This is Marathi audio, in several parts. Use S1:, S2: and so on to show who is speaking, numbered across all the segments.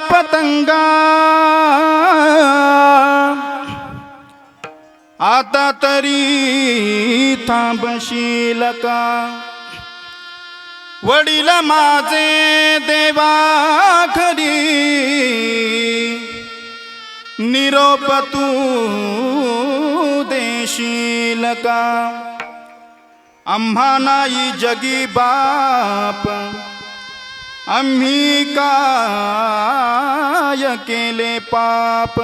S1: पतंगा आता तरी थांबशील का? वडील माझे देवा घरी निरोप तू देशील का? आम्हा नाही जगी बाप आम्ही काय केले पाप?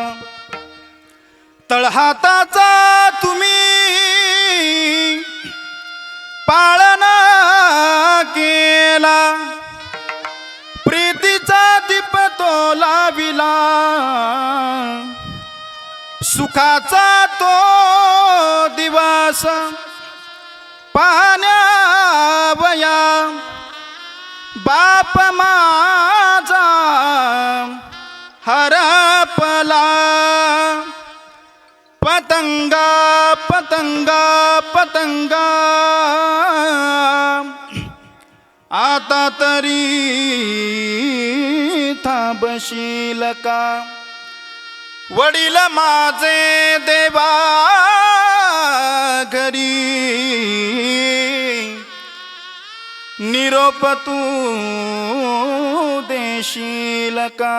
S1: तळहाताचा तुम्ही पाळना केला, प्रीतीचा दीप तो लाविला, सुखाचा तो दिवस पाहण्यावया बाप माझा हरपला. पतंगा पतंगा पतंगा आता तरी थांबशील का? वडील माझे देवा घरी निरोप तू देशील का?